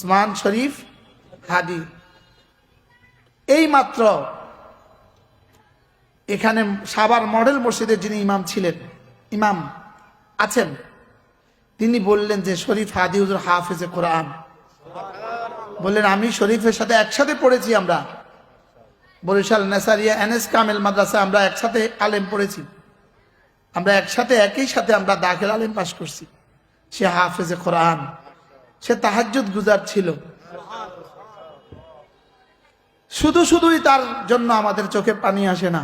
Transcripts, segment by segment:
ওসমান শরীফ হাদি। এই মাত্র এখানে সাভার মডেল মসজিদের যিনি ইমাম ছিলেন, ইমাম আছেন, তিনি বললেন যে শরীফ হাদি হুজুর হাফেজে কোরআন। বললেন আমি শরীফের সাথে একসাথে পড়েছি, আমরা বরিশাল নেসারিয়া এনএস কামেল মাদ্রাসা আমরা একসাথে আলেম পড়েছি, আমরা একসাথে একই সাথে আমরা দাখিল আলেম পাশ করছি। সে হাফেজে কোরআন, সে তাহাজ্জুদ গুজার ছিল। শুধুই তার জন্য আমাদের চোখে পানি আসে না,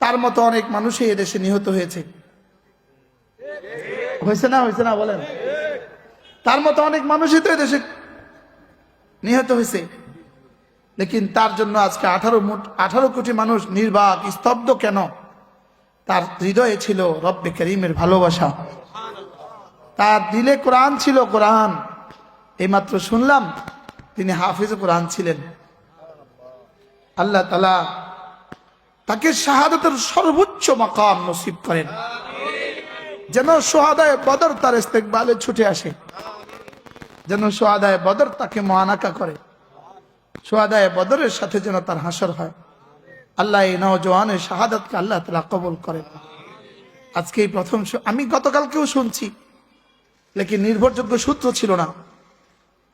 তার মতো অনেক মানুষই এদেশে নিহত হয়েছে। হয়েছে না বলেন? তার মতো অনেক মানুষই তো এদেশে নিহত হয়েছে, লেকিন তার জন্য আজকে 18 কোটি মানুষ নির্বাক স্তব্ধ কেন? তার হৃদয়ে ছিল রব্বে করিমের ভালোবাসা, তার দিলে কোরআন ছিল, কোরআন। এইমাত্র শুনলাম তিনি হাফিজ কোরআন ছিলেন। আল্লাহ তাআলা তাকে শাহাদাতের সর্বোচ্চ মাকাম নসিব করেন, যেন শুহাদায়ে বদর তার ইস্তেকবালে ছুটে আসে, যেন শুহাদায়ে বদর তাকে মুআনাকা করে, শুহাদায়ে বদরের সাথে যেন তার হাসর হয়। আল্লাহ এই নওজওয়ানের শাহাদাতকে আল্লাহ তাআলা কবুল করেন। আজকে এই প্রথম, আমি গতকালকেও শুনছি, লেকিন নির্ভরযোগ্য সূত্র ছিল না।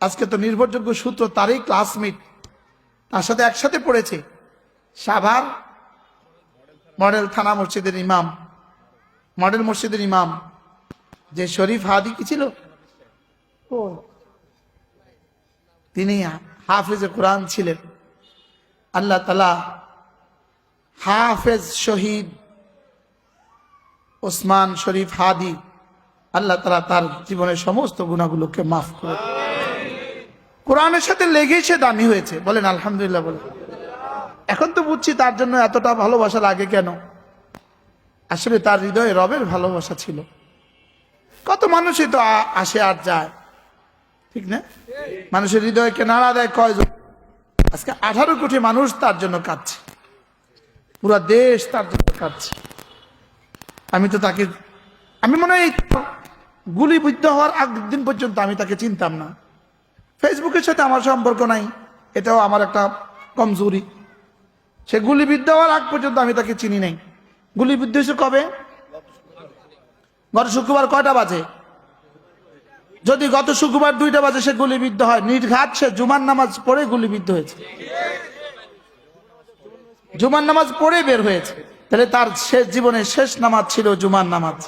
আজকে তো নির্ভরযোগ্য সূত্র, তারই ক্লাসমেট, তার সাথে একসাথে পড়েছে, সাভার মডেল থানা মসজিদের ইমাম, মডেল মসজিদের ইমাম যে শরীফ হাদি কি ছিল, তিনি হাফেজ কোরআন ছিলেন। আল্লাহ তাআলা হাফেজ শহীদ ওসমান শরীফ হাদি, আল্লাহ তাআলা তার জীবনের সমস্ত গুনাহগুলোকে মাফ করে, কোরআনের সাথে লেগে সে দামি হয়েছে। বলেন আলহামদুলিল্লাহ। বলেন এখন তো বুঝছি তার জন্য এতটা ভালোবাসা লাগে কেন। আসলে তার হৃদয়ে রবের ভালোবাসা ছিল। কত মানুষই তো আসে আর যায়, ঠিক না? মানুষের হৃদয়কে নাড়া দেয় কয়জন? আজকে 18 কোটি মানুষ তার জন্য কাঁদছে, পুরো দেশ তার জন্য কাঁদছে। আমি তো তাকে, আমি মনে হয় গুলিবিদ্ধ হওয়ার আগ দিন পর্যন্ত আমি তাকে চিনতাম না। ফেসবুকের সাথে আমার সম্পর্ক নাই, এটাও আমার একটা কমজোরি। সে গুলিবিদ্ধ হওয়ার আগ পর্যন্ত আমি তাকে চিনি নাই। গুলিবিদ্ধ হয়েছে কবে? গত শুক্রবার কয়টা বাজে? যদি গত শুক্রবার 2টা বাজে সে গুলিবিদ্ধ হয়, নির্ঘাত সে জুমার নামাজ পড়ে গুলিবিদ্ধ হয়েছে, জুমার নামাজ পড়ে বের হয়েছে। তাহলে তার শেষ জীবনের শেষ নামাজ ছিল জুমার নামাজ।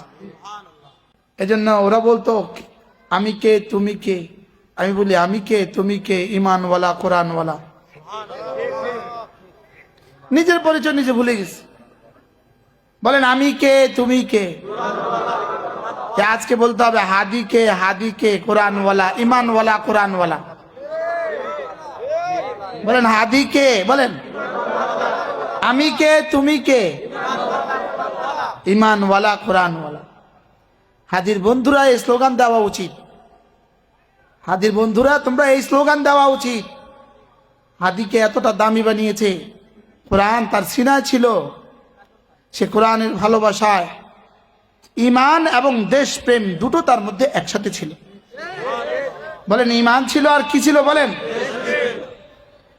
এজন্য ওরা বলতো আমি কে তুমি কে, আমি বলি আমি কে তুমি কে, ইমানওয়ালা কোরআনওয়ালা। নিজের পরিচয় নিজে ভুলে গেছি। বলেন আমি কে তুমি কে। আজকে বলতে হবে হাদি কে কোরআনওয়ালা, ইমানওয়ালা কোরআনওয়ালা। বলেন হাদি কে, বলেন আমি কে তুমি কে, ইমানওয়ালা কোরআনওয়ালা। হাদির বন্ধুরা এই স্লোগান দেওয়া উচিত, হাদির বন্ধুরা তোমরা এই স্লোগান দেওয়া উচিত। হাদিকে এতটা দামি বানিয়েছে, কোরআন তার সিনায় ছিল, সে কোরআনের ভালোবাসায় ঈমান এবং দেশপ্রেম দুটো তার মধ্যে একসাথে ছিল। বলেন ঈমান ছিল আর কি ছিল? বলেন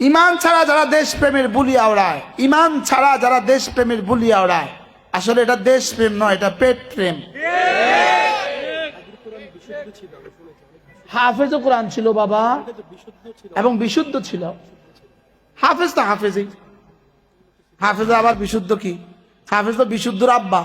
ঈমান ছাড়া যারা দেশপ্রেমের বুলি আওড়ায়, ঈমান ছাড়া যারা দেশপ্রেমের বুলি আওড়ায়, আসলে এটা দেশপ্রেম নয়, এটা পেট প্রেম। হাফেজ কোরআন ছিল বাবা, এবং বিশুদ্ধ ছিল। হাফেজ তো হাফেজই, হাফেজ আবার বিশুদ্ধ কি? হাফেজ তো বিশুদ্ধর আব্বা।